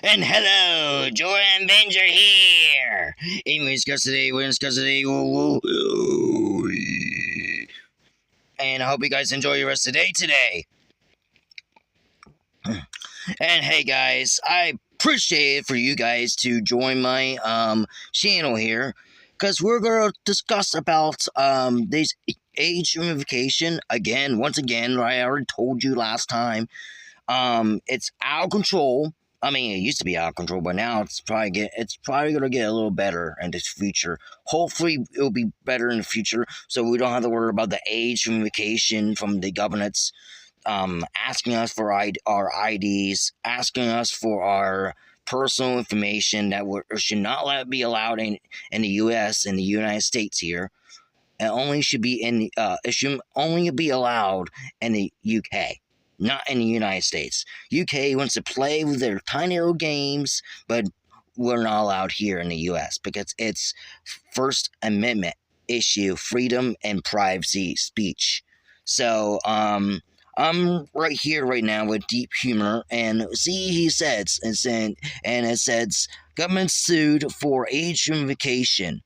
And hello, Jordan Avenger here. Anyways, guys, today we're gonna discuss today. And I hope you guys enjoy your rest of the day today. And hey, guys, I appreciate it for you guys to join my channel here, because we're gonna discuss about this age unification again. Once again, I already told you last time. It's out of control. I mean, it used to be out of control, but now it's probably gonna get a little better in the future. Hopefully, it'll be better in the future, so we don't have to worry about the age unification from the governments, asking us for our IDs, asking us for our personal information that should not be allowed in the U.S. in the United States here. It only should be it should only be allowed in the UK, not in the United States. UK wants to play with their tiny little games, but we're not allowed here in the US because it's First Amendment issue, freedom and privacy speech. So I'm right here right now with Deep Humor, and see, he says, and it says government sued for age unification.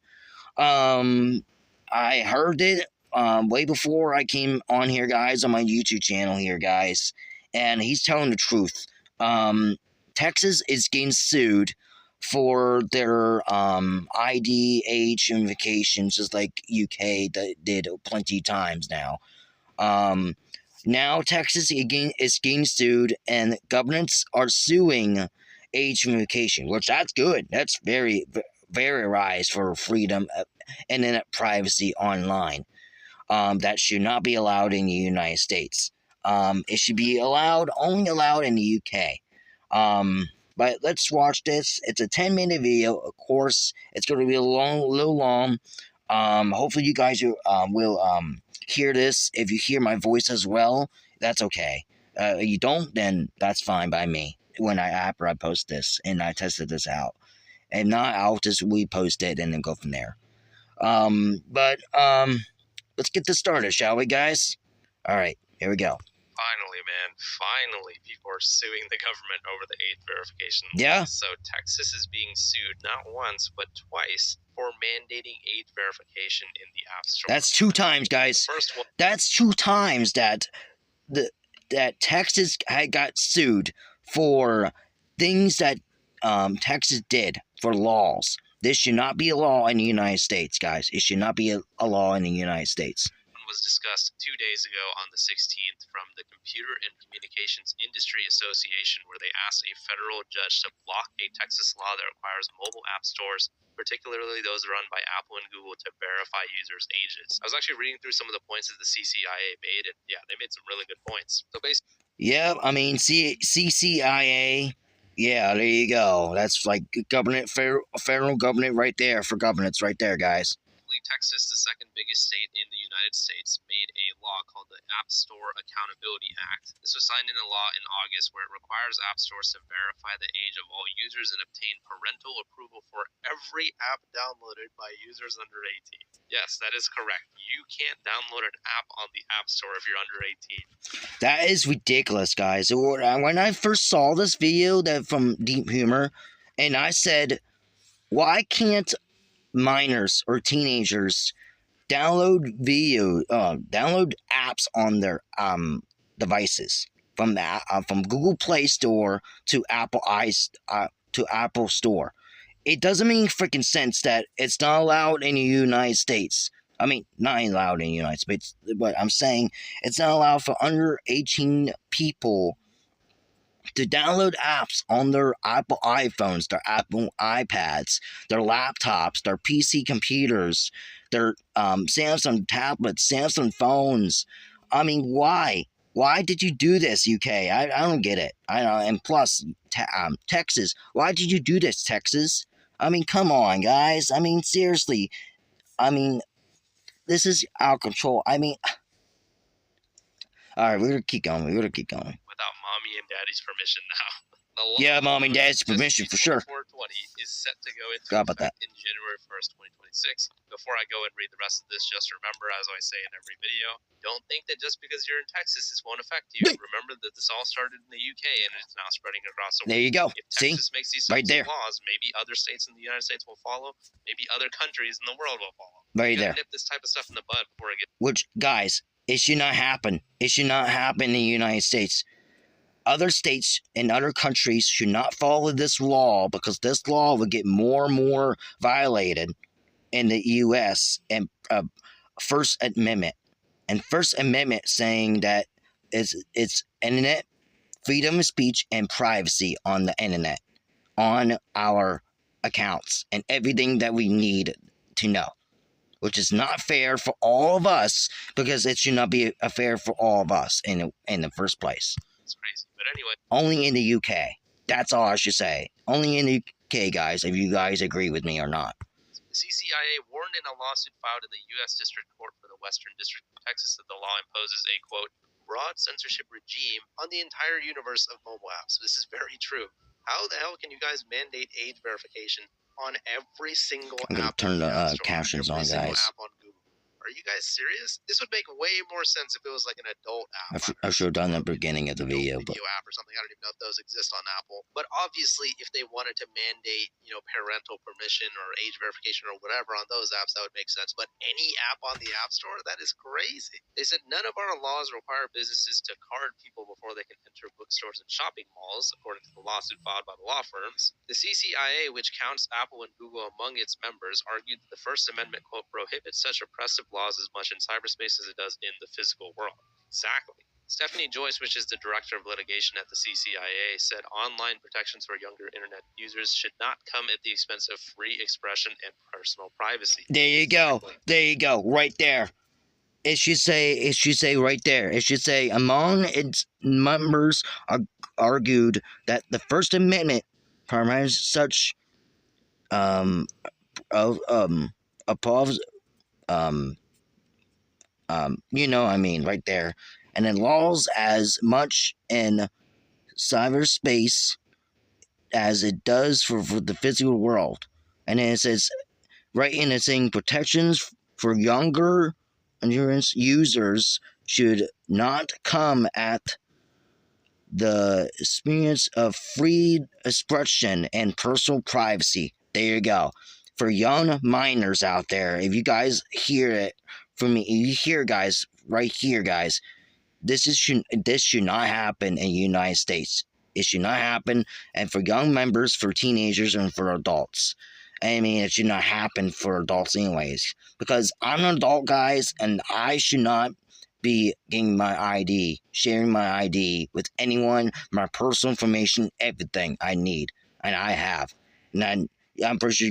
I heard it way before I came on here, guys, on my YouTube channel here, guys, and he's telling the truth. Texas is getting sued for their ID age unifications, just like UK did plenty of times now. Now Texas again is getting sued, and governments are suing age unification, which that's good. That's very rise for freedom internet privacy online. That should not be allowed in the United States. It should be only allowed in the UK. But let's watch this. It's a 10-minute video. Of course, it's going to be a little long. Hopefully, you guys will hear this. If you hear my voice as well, that's okay. You don't, then that's fine by me. After I post this and I tested this out. If not, I'll just repost it and then go from there. But let's get this started, shall we, guys? All right, here we go. Finally, man, finally, people are suing the government over the age verification. Yeah. So Texas is being sued not once but twice for mandating age verification in the App Store. That's 2 times, guys. First one. That's 2 times that Texas got sued for things that Texas did for laws. This should not be a law in the United States, guys. It should not be a law in the United States. Was discussed 2 days ago on the 16th from the Computer and Communications Industry Association, where they asked a federal judge to block a Texas law that requires mobile app stores, particularly those run by Apple and Google, to verify users' ages. I was actually reading through some of the points that the CCIA made, and yeah, they made some really good points. So basically, yeah, I mean, CCIA, yeah, there you go. That's like government, federal government right there for governance right there, guys. Texas, the second biggest state in the United States, made a law called the App Store Accountability Act. This was signed into law in August, where it requires app stores to verify the age of all users and obtain parental approval for every app downloaded by users under 18. Yes, that is correct. You can't download an app on the App Store if you're under 18. That is ridiculous, guys. When I first saw this video from Deep Humor, and I said, why can't minors or teenagers download apps on their devices from Google Play Store to Apple Store? It doesn't make freaking sense that it's not allowed in the United States. I mean, not allowed in the United States, but I'm saying it's not allowed for under 18 people to download apps on their Apple iPhones, their Apple iPads, their laptops, their PC computers, their Samsung tablets, Samsung phones. I mean, why? Why did you do this, UK? I don't get it. I know. And plus, Texas. Why did you do this, Texas? I mean, come on, guys. I mean, seriously. I mean, this is out of control. I mean, all right, we're gonna keep going. Without mommy and daddy's permission now. The law Yeah, mom and dad's SB permission for sure. 2420 is set to go into Forgot about effect that. in January 1st, 2026. Before I go and read the rest of this, just remember, as I say in every video, don't think that just because you're in Texas, this won't affect you. Remember that this all started in the UK and it's now spreading across the world. There you go. If See? Texas makes these Right types there. of laws, maybe other states in the United States will follow. Maybe other countries in the world will follow. Right You there. gotta nip this type of stuff in the bud before it gets. Which, guys, it should not happen. It should not happen in the United States. Other states and other countries should not follow this law because this law will get more and more violated in the U.S. and First Amendment. And First Amendment saying that it's internet freedom of speech and privacy on the internet, on our accounts, and everything that we need to know, which is not fair for all of us because it should not be fair for all of us in the first place. It's crazy. But anyway. Only in the UK. That's all I should say. Only in the UK, guys, if you guys agree with me or not. The CCIA warned in a lawsuit filed in the U.S. District Court for the Western District of Texas that the law imposes a, quote, broad censorship regime on the entire universe of mobile apps. This is very true. How the hell can you guys mandate age verification on every single app? I'm going to turn the captions on, guys. App on Google. Are you guys serious? This would make way more sense if it was like an adult app. I should have done the beginning of the video, but app or something. I don't even know if those exist on Apple. But obviously, if they wanted to mandate, parental permission or age verification or whatever on those apps, that would make sense. But any app on the App Store, that is crazy. They said none of our laws require businesses to card people before they can enter bookstores and shopping malls, according to the lawsuit filed by the law firms. The CCIA, which counts Apple and Google among its members, argued that the First Amendment, quote, prohibits such oppressive laws as much in cyberspace as it does in the physical world. Exactly. Stephanie Joyce, which is the director of litigation at the CCIA, said online protections for younger internet users should not come at the expense of free expression and personal privacy. There you go. There you go. Right there. It should say right there. It should say among its members argued that the First Amendment provides such right there, and then laws as much in cyberspace as it does for the physical world. And then it says right in it saying protections for younger endurance users should not come at the experience of free expression and personal privacy. There you go. For young minors out there, if you guys hear it from me, you hear, guys, right here, guys, this should not happen in the United States. It should not happen, and for young members, for teenagers, and for adults. I mean, it should not happen for adults anyways, because I'm an adult, guys, and I should not be getting my ID, sharing my ID with anyone, my personal information, everything I need, and I have. And I'm pretty sure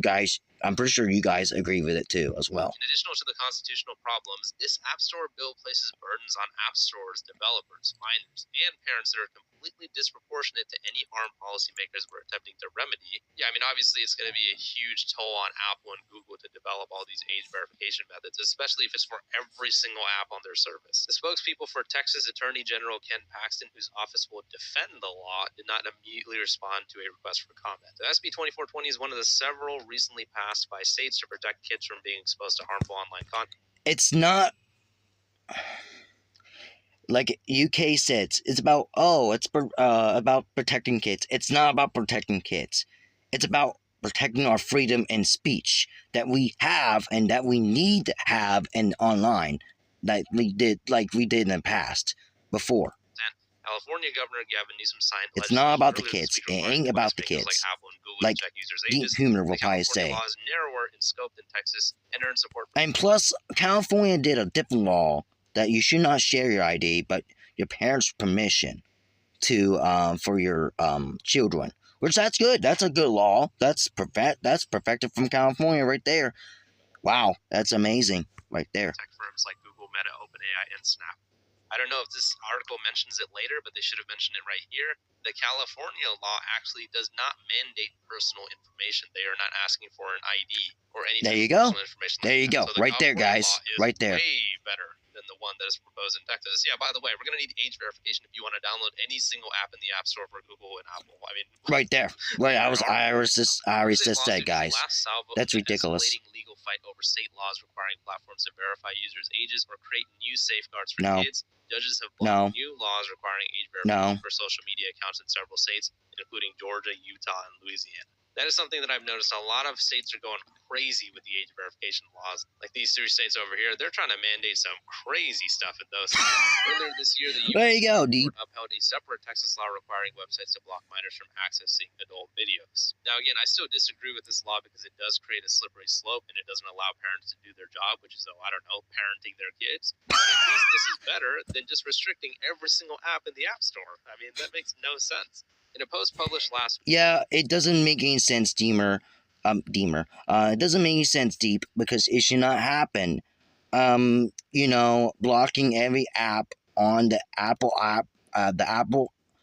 you guys agree with it too as well. In addition to the constitutional problems, this App Store bill places burdens on app stores, developers, minors, and parents that are completely disproportionate to any harm policymakers were attempting to remedy. Yeah, I mean, obviously it's going to be a huge toll on Apple and Google to develop all these age verification methods, especially if it's for every single app on their service. The spokespeople for Texas Attorney General Ken Paxton, whose office will defend the law, did not immediately respond to a request for comment. The SB 2420 is one of the several recently passed by states to protect kids from being exposed to harmful online content. It's not like UK says. It's about about protecting kids. It's not about protecting kids. It's about protecting our freedom and speech that we have and that we need to have in online, like we did in the past before. California Governor Gavin Newsom signed. It's not about the kids. It ain't about the kids. Like Apple and Google like check users' Deep ages. Humor will probably say. Law is narrower in scope than Texas and earn support. And plus, California did a different law that you should not share your ID, but your parents' permission to for your children. Which that's good. That's a good law. That's perfected from California right there. Wow, that's amazing right there. Tech firms like Google, Meta, OpenAI, and Snap. I don't know if this article mentions it later, but they should have mentioned it right here. The California law actually does not mandate personal information. They are not asking for an ID or any There type you of go. personal information. There you like that. go. So the Right there, California guys. law is Right there. way better than the one that is proposed in Texas. Yeah, by the way, we're going to need age verification if you want to download any single app in the App Store for Google and Apple. I mean, Right there. Right, I already just said, guys. That's ridiculous. Escalating legal fight over state laws requiring platforms to verify users' ages or create new safeguards for No. kids. Judges have blocked new laws requiring age verification No. for social media accounts in several states, including Georgia, Utah, and Louisiana. That is something that I've noticed. A lot of states are going crazy with the age verification laws. Like these 3 states over here, they're trying to mandate some crazy stuff in those states. Earlier this year, the There you go, Deep. upheld a separate Texas law requiring websites to block minors from accessing adult videos. Now, again, I still disagree with this law because it does create a slippery slope and it doesn't allow parents to do their job, which is, I don't know, parenting their kids. But at least this is better than just restricting every single app in the App Store. I mean, that makes no sense. In a post published last week. Yeah, it doesn't make any sense, Deemer. It doesn't make any sense, Deep, because it should not happen. Blocking every app on the Apple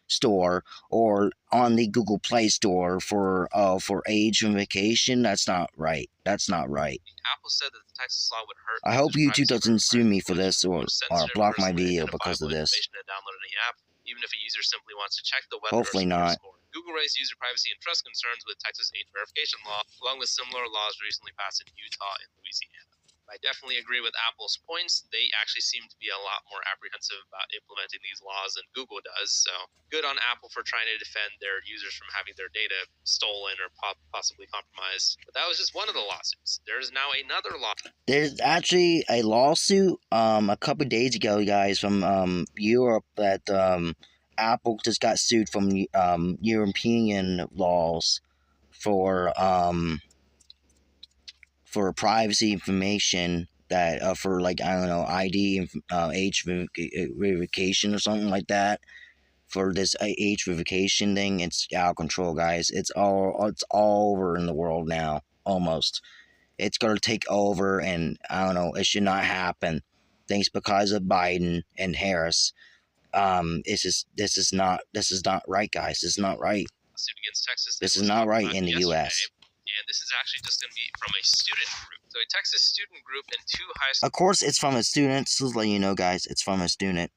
Store or on the Google Play Store for age verification. That's not right. That's not right. Apple said that the Texas law would hurt. I hope YouTube doesn't sue me for this or block my video because of this. To download any app, even if a user simply wants to check the weather. Hopefully not. Google raised user privacy and trust concerns with Texas age verification law, along with similar laws recently passed in Utah and Louisiana. I definitely agree with Apple's points. They actually seem to be a lot more apprehensive about implementing these laws than Google does. So good on Apple for trying to defend their users from having their data stolen or possibly compromised. But that was just one of the lawsuits. There's now another lawsuit. There's actually a lawsuit a couple of days ago, guys, from Europe that Apple just got sued from European laws for privacy information that for like I don't know ID age verification or something like that. For this age verification thing, it's out of control, guys. It's all over in the world now. Almost, it's gonna take over, and I don't know. It should not happen. Thanks because of Biden and Harris. This is not right, guys. This is not right. Suit against Texas. This is not right in the U.S. And this is actually just going to be from a student group. So a Texas student group and 2 high schools. Of course, it's from a student. Just letting you know, guys, it's from a student.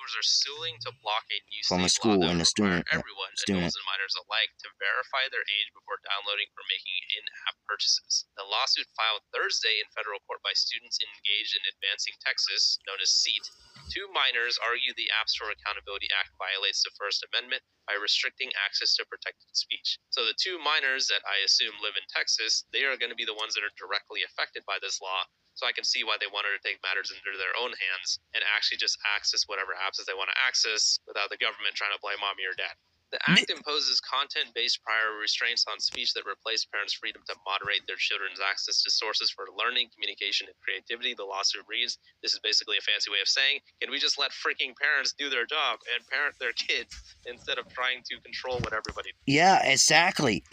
Are suing to block a new from a school and a student. Everyone, adults and minors alike, to verify their age before downloading or making in-app purchases. The lawsuit filed Thursday in federal court by students engaged in Advancing Texas, known as SEAT. 2 minors argue the App Store Accountability Act violates the First Amendment by restricting access to protected speech. So the 2 minors that I assume live in Texas, they are going to be the ones that are directly affected by this law. So I can see why they wanted to take matters into their own hands and actually just access whatever apps that they want to access without the government trying to blame mommy or dad. The act imposes content-based prior restraints on speech that replace parents' freedom to moderate their children's access to sources for learning, communication, and creativity. The lawsuit reads, this is basically a fancy way of saying, can we just let freaking parents do their job and parent their kids instead of trying to control what everybody does? Yeah, exactly.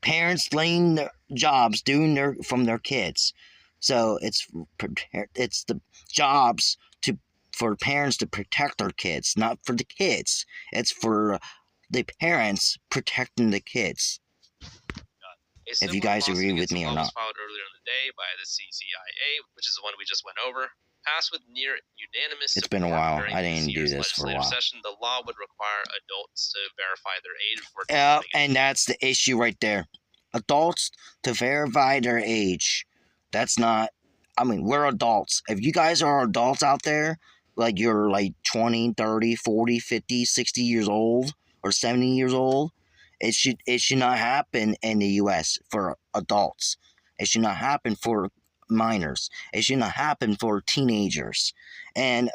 Parents laying their jobs from their kids, so it's the jobs for parents to protect their kids, not for the kids. It's for the parents protecting the kids. If you guys agree with me or not. Filed earlier in the day by the CCIA, which is the one we just went over. Passed with near unanimous. It's been a while. I didn't do this for a while. The law would require adults to verify their age before. And that's the issue right there. Adults to verify their age. That's not. I mean, we're adults. If you guys are adults out there, like you're like 20, 30, 40, 50, 60 years old or 70 years old, it should not happen in the U.S. for adults. It should not happen for minors. It should not happen for teenagers. And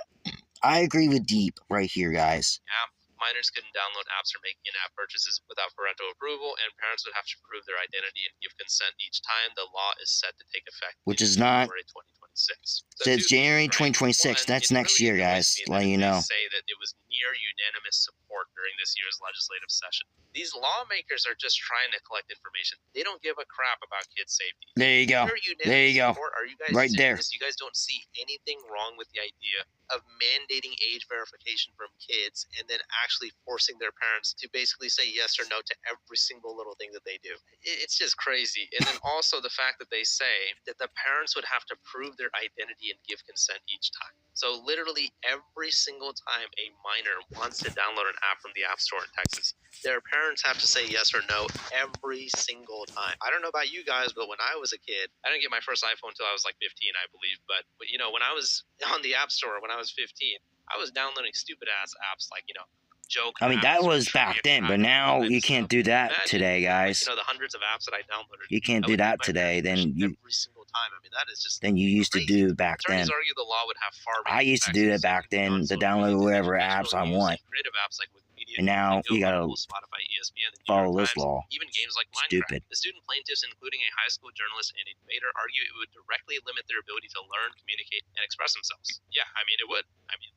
I agree with Deep right here, guys. Yeah, minors couldn't download apps or make in-app purchases without parental approval, and parents would have to prove their identity and give consent each time. The law is set to take effect, which is not. January 2026. So it's January 2026. That's next year, guys. Letting you know. Say that it was near unanimous support during this year's legislative session. These lawmakers are just trying to collect information. They don't give a crap about kids' safety. There you go. There you go. Are you guys right there. You guys don't see anything wrong with the idea of mandating age verification from kids and then actually forcing their parents to basically say yes or no to every single little thing that they do. It's just crazy. And then also the fact that they say that the parents would have to prove their identity and give consent each time. So literally every single time a minor wants to download an app from the App Store in Texas, their parents have to say yes or no every single time. I don't know about you guys, but when I was a kid, I didn't get my first iPhone until I was like 15, I believe. But you know, when I was on the App Store, when I was 15, I was downloading stupid ass apps like, you know, joke. I mean, that was back then, but now you can't do that today, guys. You know, the hundreds of apps that I downloaded. You can't do that today. Then you every single time. I mean, that is just. Then you used to do back then. Argue the law would have I used to do that back then to download whatever apps I want. Creative apps like with media, and now you gotta Spotify, ESPN, follow this law. Even games like Minecraft. Stupid. The student plaintiffs, including a high school journalist and a debater, argue it would directly limit their ability to learn, communicate, and express themselves. Yeah, I mean, it would. I mean.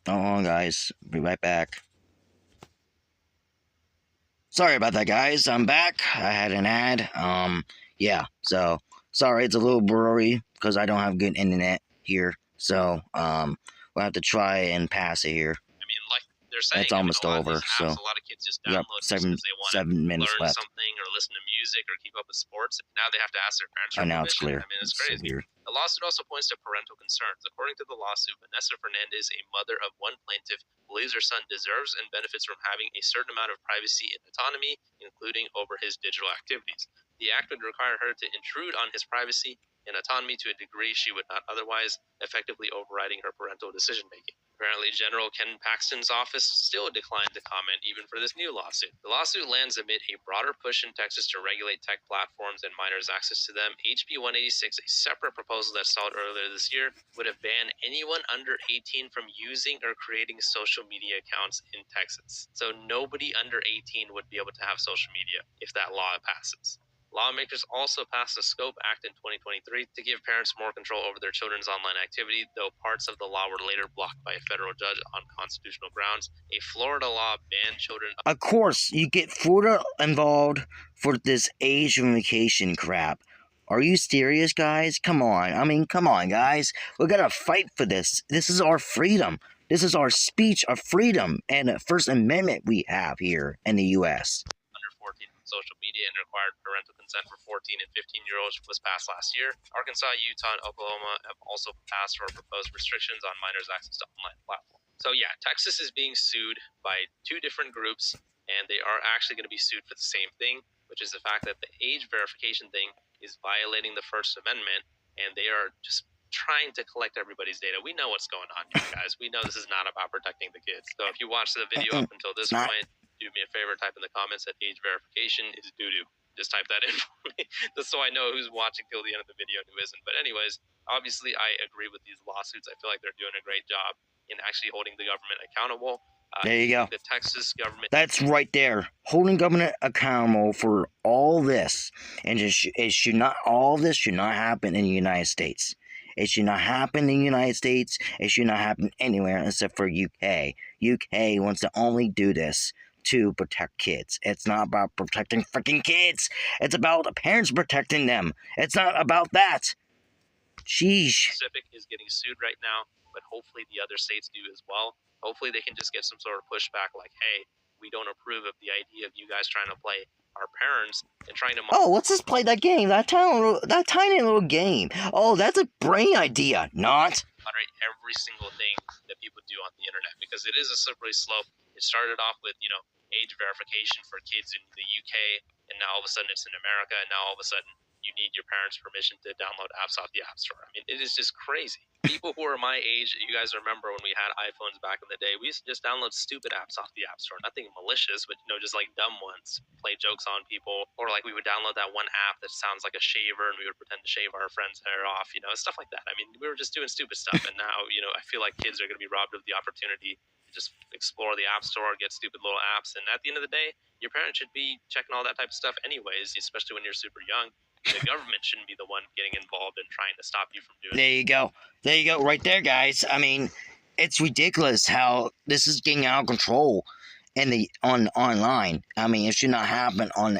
Hold on, guys. Be right back. Sorry about that, guys. I'm back. I had an ad. Yeah. So sorry, it's a little blurry because I don't have good internet here. So we'll have to try and pass it here. I mean, like they're saying, it's almost over. Apps, so a lot of kids just download seven minutes learn left. Something or listen to music or keep up with sports. Now they have to ask their parents. Oh, now it's clear. I mean, it's crazy. So weird. The lawsuit also points to parental concerns. According to the lawsuit, Vanessa Fernandez, a mother of one plaintiff, believes her son deserves and benefits from having a certain amount of privacy and autonomy, including over his digital activities. The act would require her to intrude on his privacy and autonomy to a degree she would not otherwise, effectively overriding her parental decision-making. Apparently, General Ken Paxton's office still declined to comment even for this new lawsuit. The lawsuit lands amid a broader push in Texas to regulate tech platforms and minors' access to them. HB 186, a separate proposal that stalled earlier this year, would have banned anyone under 18 from using or creating social media accounts in Texas. So nobody under 18 would be able to have social media if that law passes. Lawmakers also passed the SCOPE Act in 2023 to give parents more control over their children's online activity, though parts of the law were later blocked by a federal judge on constitutional grounds. A Florida law banned children. Of course, you get Florida involved for this age limitation crap. Are you serious, guys? Come on. I mean, come on, guys. We gotta fight for this. This is our freedom. This is our speech of freedom and the First Amendment we have here in the U.S. Under 14 from social media and required parental consent for 14 and 15-year-olds was passed last year. Arkansas, Utah, and Oklahoma have also passed or proposed restrictions on minors' access to online platforms. So yeah, Texas is being sued by two different groups, and they are actually going to be sued for the same thing, which is the fact that the age verification thing is violating the First Amendment, and they are just trying to collect everybody's data. We know what's going on here, guys. We know this is not about protecting the kids. So if you watch the video up until this point, do me a favor, type in the comments that age verification is doo-doo. Just type that in for me, just so I know who's watching till the end of the video and who isn't. But anyways, obviously I agree with these lawsuits. I feel like they're doing a great job in actually holding the government accountable. There you go. The Texas government. That's right there. Holding government accountable for all this. And all this should not happen in the United States. It should not happen in the United States. It should not happen anywhere except for UK. UK wants to only do this to protect kids. It's not about protecting freaking kids. It's about the parents protecting them. It's not about that. Sheesh. Pacific is getting sued right now, but hopefully the other states do as well. Hopefully they can just get some sort of pushback like, hey, we don't approve of the idea of you guys trying to play our parents and trying to... Oh, let's just play that game. That tiny little game. Oh, that's a brain idea. Not... moderate every single thing that people do on the internet, because it is a slippery slope. It started off with, age verification for kids in the UK, and now all of a sudden it's in America, and now all of a sudden you need your parents' permission to download apps off the App Store. I mean, it is just crazy. People who are my age, you guys remember when we had iPhones back in the day, we used to just download stupid apps off the App Store. Nothing malicious, but, just like dumb ones. Play jokes on people. Or like we would download that one app that sounds like a shaver, and we would pretend to shave our friend's hair off, stuff like that. I mean, we were just doing stupid stuff, and now, I feel like kids are going to be robbed of the opportunity to just explore the App Store, get stupid little apps, and at the end of the day, your parents should be checking all that type of stuff anyways, especially when you're super young. The government shouldn't be the one getting involved and trying to stop you from doing it. There you go. There you go. Right there, guys. I mean, it's ridiculous how this is getting out of control. in the online. I mean, it should not happen on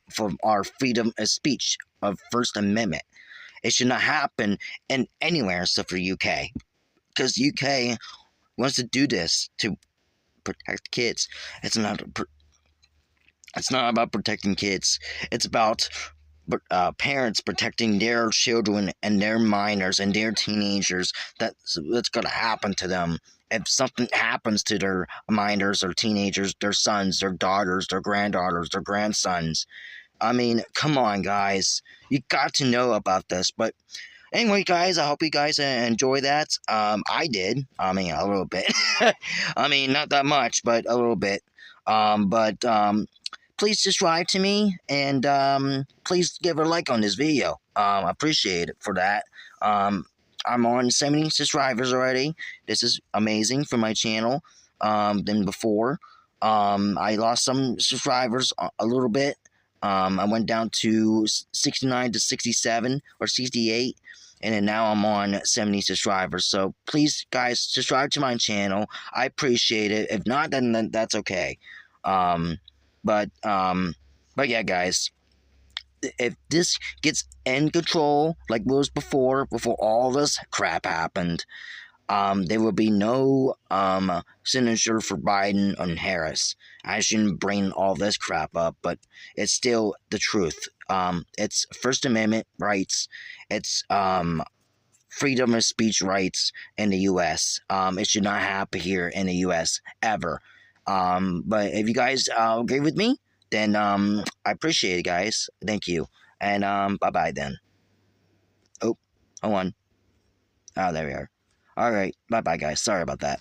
for our freedom of speech of First Amendment. It should not happen in anywhere except for UK, because UK wants to do this to protect kids. It's not. It's not about protecting kids. It's about parents protecting their children and their minors and their teenagers. That's going to happen to them. If something happens to their minors or teenagers, their sons, their daughters, their granddaughters, their grandsons. I mean, come on, guys. You got to know about this. But anyway, guys, I hope you guys enjoy that. I did. I mean, a little bit. I mean, not that much, but a little bit. But please subscribe to me, and please give a like on this video. I appreciate it for that. I'm on 70 subscribers already. This is amazing for my channel. Than before. I lost some subscribers a little bit. I went down to 69 to 67 or 68, and then now I'm on 70 subscribers. So please, guys, subscribe to my channel. I appreciate it. If not, then that's okay. Um, but yeah, guys, if this gets in control like it was before all this crap happened, there will be no signature for Biden and Harris. I shouldn't bring all this crap up, but it's still the truth. It's First Amendment rights. It's freedom of speech rights in the U.S. It should not happen here in the U.S. ever. But if you guys agree with me, then I appreciate it, guys. Thank you. And bye-bye then. Oh, hold on. Oh, there we are. All right. Bye-bye, guys. Sorry about that.